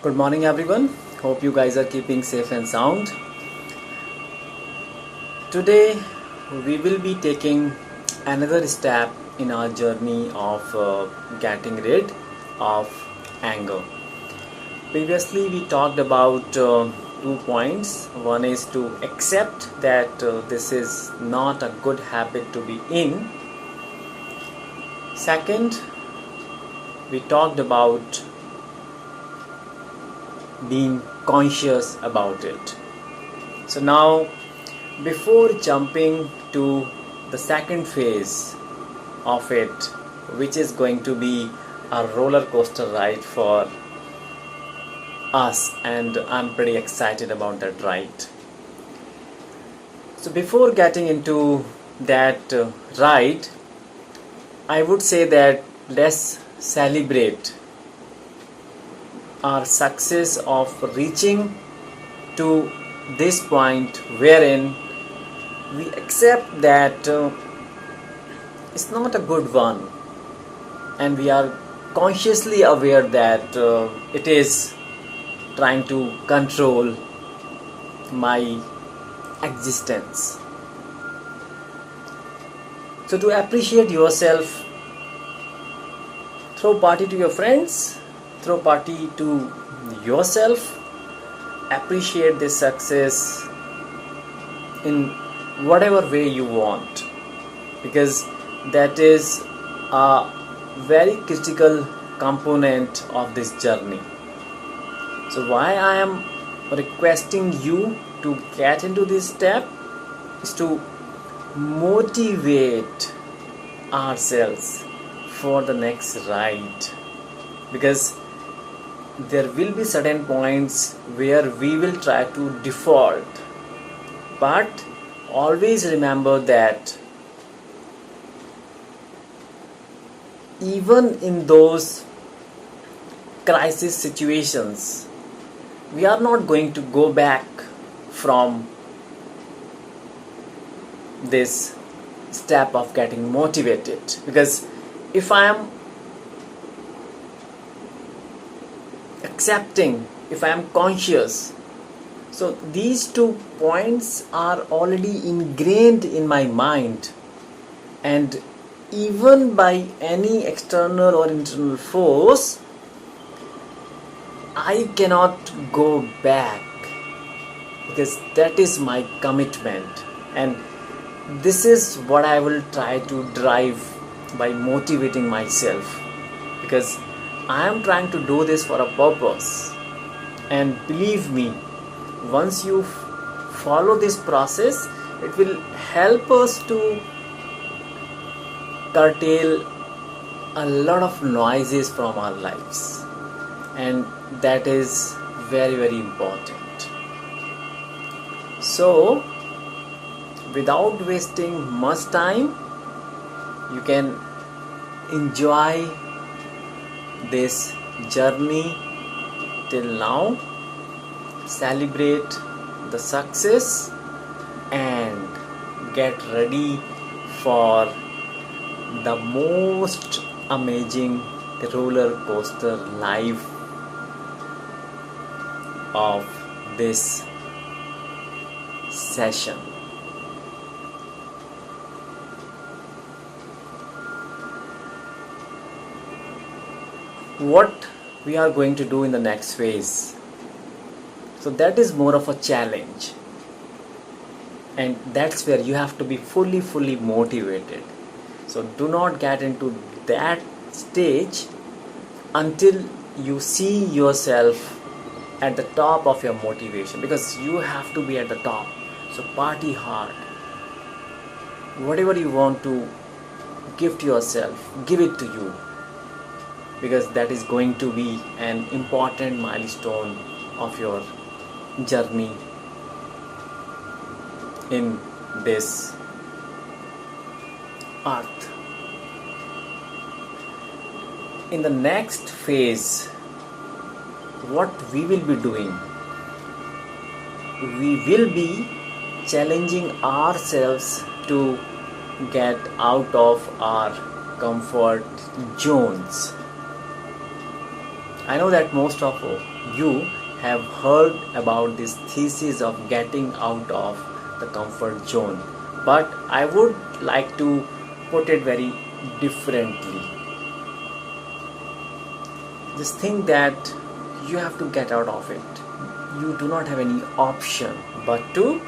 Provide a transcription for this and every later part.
Good morning, everyone. Hope you guys are keeping safe and sound. Today, we will be taking another step in our journey of getting rid of anger. Previously, we talked about 2 points. One is to accept that this is not a good habit to be in. Second, we talked about being conscious about it. So now, before jumping to the second phase of it, which is going to be a roller coaster ride for us, and I'm pretty excited about that ride. So before getting into that ride, I would say that let's celebrate our success of reaching to this point wherein we accept that it's not a good one, and we are consciously aware that it is trying to control my existence. So to appreciate yourself, throw party to your friends, throw party to yourself, appreciate this success in whatever way you want, because that is a very critical component of this journey. So why I am requesting you to get into this step is to motivate ourselves for the next ride, because there will be certain points where we will try to default, but always remember that even in those crisis situations, we are not going to go back from this step of getting motivated, because if I am accepting, if I am conscious, so these 2 points are already ingrained in my mind, and even by any external or internal force, I cannot go back, because that is my commitment, and this is what I will try to drive by motivating myself, because I am trying to do this for a purpose. And believe me, once you follow this process, it will help us to curtail a lot of noises from our lives, and that is very, very important. So without wasting much time, you can enjoy this journey till now, celebrate the success, and get ready for the most amazing roller coaster life of this session. What we are going to do in the next phase, so that is more of a challenge, and that's where you have to be fully motivated. So do not get into that stage until you see yourself at the top of your motivation, because you have to be at the top. So party hard, whatever you want to give to yourself, give it to you, because that is going to be an important milestone of your journey in this earth. In the next phase, what we will be doing, we will be challenging ourselves to get out of our comfort zones. I know that most of you have heard about this thesis of getting out of the comfort zone, but I would like to put it very differently. Just think that you have to get out of it. You do not have any option but to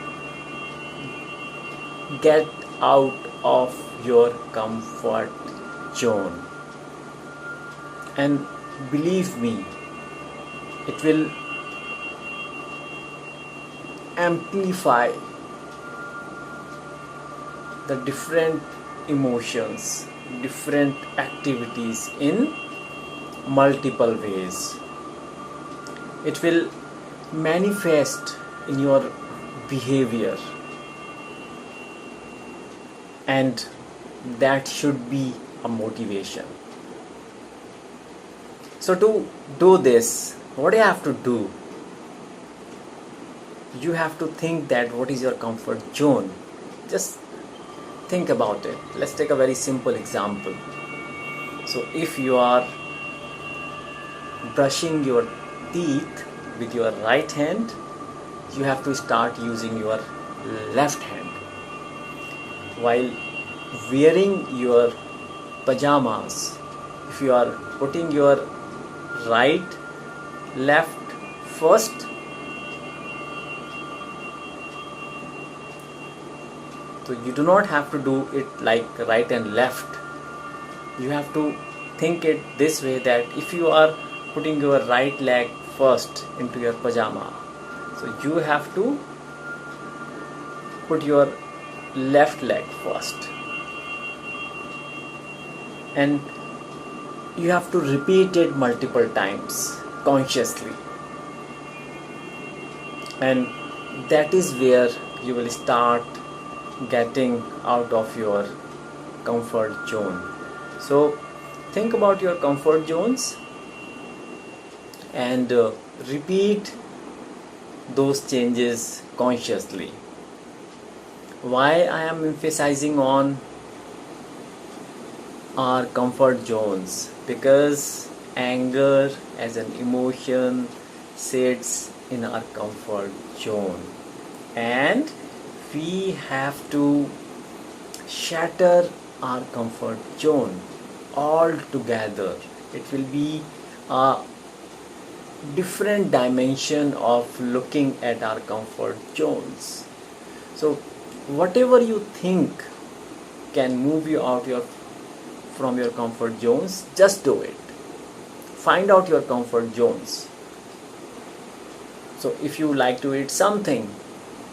get out of your comfort zone. And believe me, it will amplify the different emotions, different activities in multiple ways. It will manifest in your behavior, and that should be a motivation. So to do this, what do you have to do? You have to think that what is your comfort zone. Just think about it. Let's take a very simple example. So if you are brushing your teeth with your right hand, you have to start using your left hand. While wearing your pajamas, if you are putting your right, left first, so you do not have to do it like right and left. You have to think it this way, that if you are putting your right leg first into your pajama, so you have to put your left leg first, and you have to repeat it multiple times consciously, and that is where you will start getting out of your comfort zone. So think about your comfort zones and repeat those changes consciously. Why I am emphasizing on our comfort zones? Because anger as an emotion sits in our comfort zone, and we have to shatter our comfort zone altogether. It will be a different dimension of looking at our comfort zones. So whatever you think can move you out from your comfort zones, just do it. Find out your comfort zones. So if you like to eat something,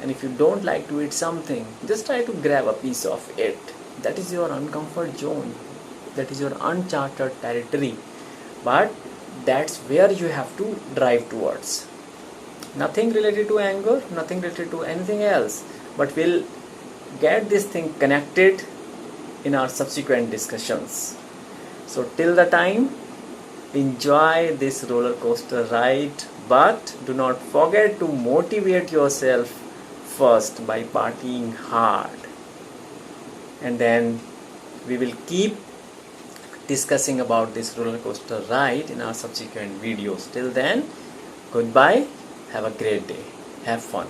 and if you don't like to eat something, just try to grab a piece of it. That is your uncomfort zone. That is your uncharted territory. But that's where you have to drive towards. Nothing related to anger, nothing related to anything else. But we'll get this thing connected in our subsequent discussions. So till the time, enjoy this roller coaster ride, but do not forget to motivate yourself first by partying hard, and then we will keep discussing about this roller coaster ride in our subsequent videos. Till then, goodbye, have a great day, have fun.